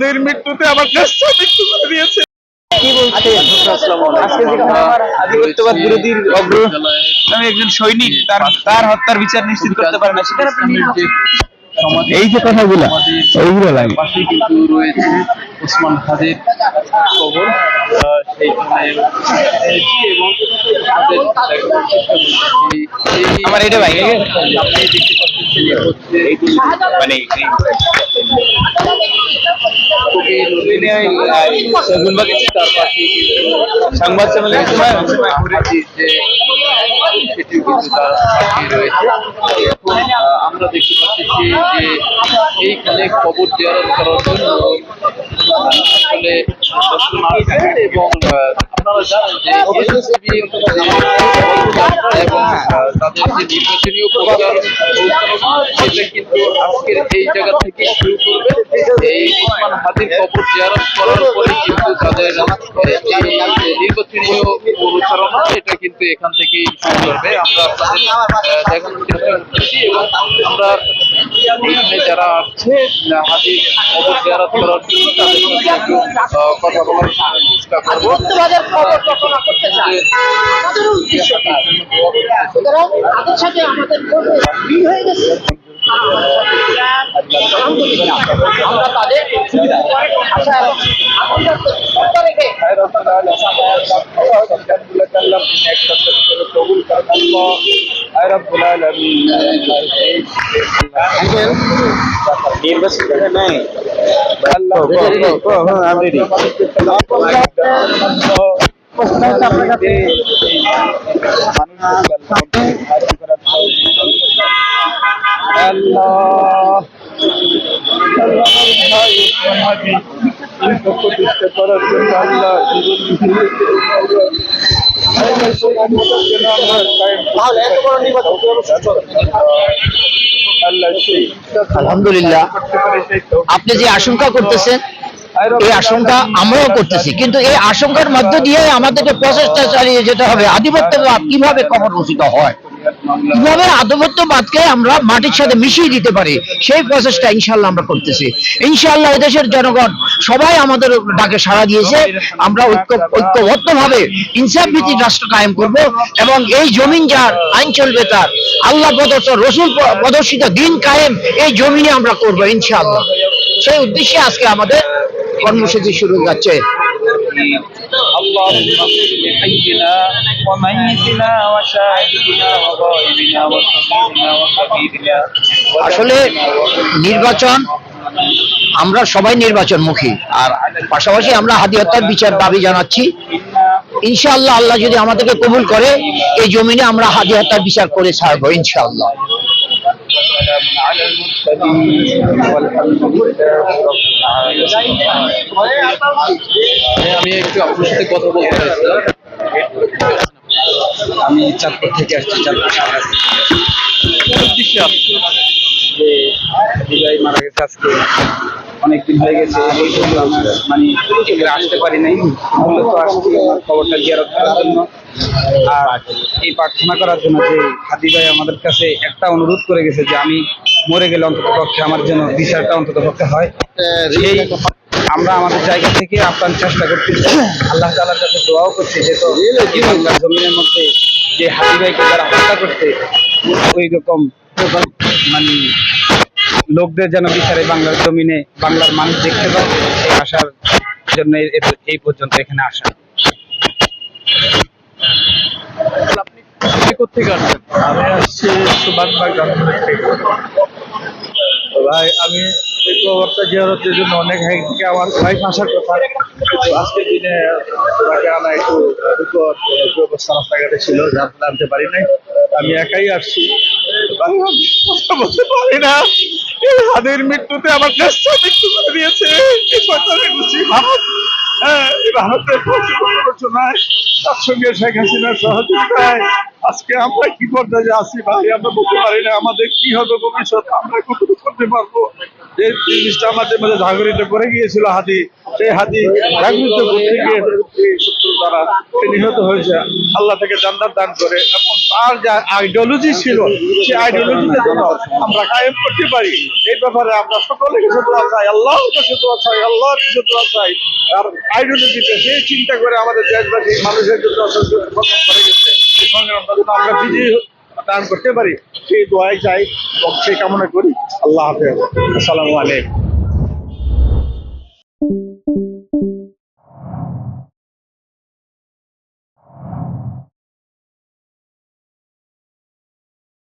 হাদির মৃত্যুতে আমার দেশটা মৃত্যু করে দিয়েছে। কি বলছেন আজকে যেখানে আমার আধিপত্যবাদ বিরোধীর আমি একজন সৈনিক, তার হত্যার বিচার নিশ্চিত করতে পারে না, সেখানে আপনি এই যে কথাগুলো ওইগুলো লাগে। পাশেই কিন্তু রয়েছে ওসমান হাদির কবর, সেইখানে এবং আমার এটা ভাই আপনি দেখতে পাচ্ছেন হচ্ছে মানে তার পাশেই সংবাদ সম্মেলনের সময় সেটিও কিন্তু তার পাশেই রয়েছে। আমরা দেখতে পাচ্ছি যে এইখানে কবর জিয়ারত করার জন্য আসলে দর্শন আসছে এবং আপনারা জানেন যে এনসিপি এবং তাদের যে নির্বাচনীয় প্রচার সেটা কিন্তু আজকের এই জায়গা থেকে শুরু করবে। এই ওসমান হাদির কবর জিয়ারত করার পরে কিন্তু তাদের এই নির্বাচনীয় প্রচারণা এটা কিন্তু এখান থেকেই শুরু করবে। আমরা আপনাদের দেখানোর চেষ্টা করতেছি এবং আমরা এখানে যারা আছে হাদির কবর জিয়ারত করার জন্য তাদের সাথে একটু কথা বলার চেষ্টা করবো। সুতরাং তাদের সাথে আমাদের মিল হয়ে গেছে। আমরা তাদের আশা এবং আকাঙ্ক্ষা রেখে প্রতিষ্ঠা করার জন্য আল্লাহ আলহামদুলিল্লাহ আপনি যে আশঙ্কা করতেছেন এই আশঙ্কা আমরাও করতেছি, কিন্তু এই আশঙ্কার মধ্য দিয়ে আমাদেরকে প্রচেষ্টা চালিয়ে যেতে হবে আধিপত্যবাদ কিভাবে কর্মরচিত হয়, কিভাবে আধিপত্যবাদকে আমরা মাটির সাথে মিশিয়ে দিতে পারি, সেই প্রচেষ্টা ইনশাআল্লাহ আমরা করতেছি। ইনশাআল্লাহ এদেশের জনগণ সবাই আমাদের ডাকে সাড়া দিয়েছে। আমরা ঐক্যবদ্ধভাবে ইনসাফ ভিত্তিক রাষ্ট্র কায়েম করব এবং এই জমিন যার, আইন চলবে তার, আল্লাহ প্রদর্শিত রসুল প্রদর্শিত দিন কায়েম এই জমিনে আমরা করব ইনশাআল্লাহ। সেই উদ্দেশ্যে আজকে আমাদের কর্মসূচি শুরু যাচ্ছে। اللهم اغفر لحينا وميتنا وشاهدنا وغائبنا وصغيرنا وكبيرنا। আসলে নির্বাচন, আমরা সবাই নির্বাচনমুখী, আর পাশাপাশি আমরা হাদি হত্যার বিচার দাবি জানাচ্ছি। ইনশাআল্লাহ আল্লাহ যদি আমাদেরকে কবুল করে এই জমিনে আমরা হাদি হত্যার বিচার করে ছাড়বো ইনশাআল্লাহ। আমি একটু আপনার সাথে কথা বলতে চাইছিলাম। আমি চাঁদপুর থেকে আসছি। যে বিজয় মারা গেছে আজকে অনেকদিন হয়ে গেছে, মানে এখানে আসতে পারি নাই। মূলত আসছি আমার খবরটা জিয়ারত করার জন্য আর এই প্রার্থনা করার জন্য যে হাদি ভাই আমাদের কাছে একটা অনুরোধ করে গেছে যে আমি মরে গেলে অন্তত পক্ষে আমার জন্য বিচারটা অন্তত পক্ষে হয়। সেই আমরা আমাদের জায়গা থেকে আপ্রাণ চেষ্টা করতেছি, আল্লাহ তাআলার কাছে দোয়াও করছি যে তো এই বাংলার জমিনের মধ্যে যে হাদি ভাইকে যারা হত্যা করতে ওই রকম মানে লোকদের যেন বিচারে বাংলার জমিনে বাংলার মানুষ দেখতে পায়, এই আসার জন্য এই পর্যন্ত এখানে আসা। আপনি কোথেকে আসছেন? আমি আসছি সুবানবাগ থেকে। ভাই আমি এই খবরটা জিয়ারতের জন্য অনেক আগে থেকে আমার ওয়াইফ আসার কথা, কিন্তু আজকের দিনে তাকে আনা একটু বিপদ ব্যবস্থা রাস্তাঘাটে ছিল, জানতে পারি নাই। আমি একাই আসছি, কথা বলতে পারি না। এই হাদির মৃত্যুতে আমার দেশটা মৃত্যু করে দিয়েছে। ভারতের প্রচুরনায় তার সঙ্গে শেখ হাসিনার সহযোগিতায় আজকে আমরা কি পর্যায়ে আছি ভাই, আমরা বলতে পারি না আমাদের কি হবে ভবিষ্যৎ, আমরা কতটুকু করতে পারবো। যে জিনিসটা আমাদের মধ্যে জাগরিত করে গিয়েছিল হাদি, সেই হাদি রাজনীতি করতে গিয়ে এই শত্রু দ্বারা সে নিহত হয়েছে। আল্লাহ থেকে জান্নাত দান করে এবং তার যে আইডিওলজি ছিল সেই আইডিওলজিতে যেন আমরা কায়েম করতে পারি, এই ব্যাপারে আমরা সকলের কাছে দোয়া চাই, আল্লাহর কাছে দোয়া চাই, আল্লাহর কাছে দোয়া চাই। আর আইডিওলজিতে সেই চিন্তা করে আমাদের দেশবাসী মানুষের জন্য সংগ্রাম করে গেছে, সেই সংগ্রামটা যেন আমরা বিজয়ী দান করতে পারি সেই দোয়াই চাই এবং সেই কামনা করি। আল্লাহ হাফেজ, আসসালামু আলাইকুম।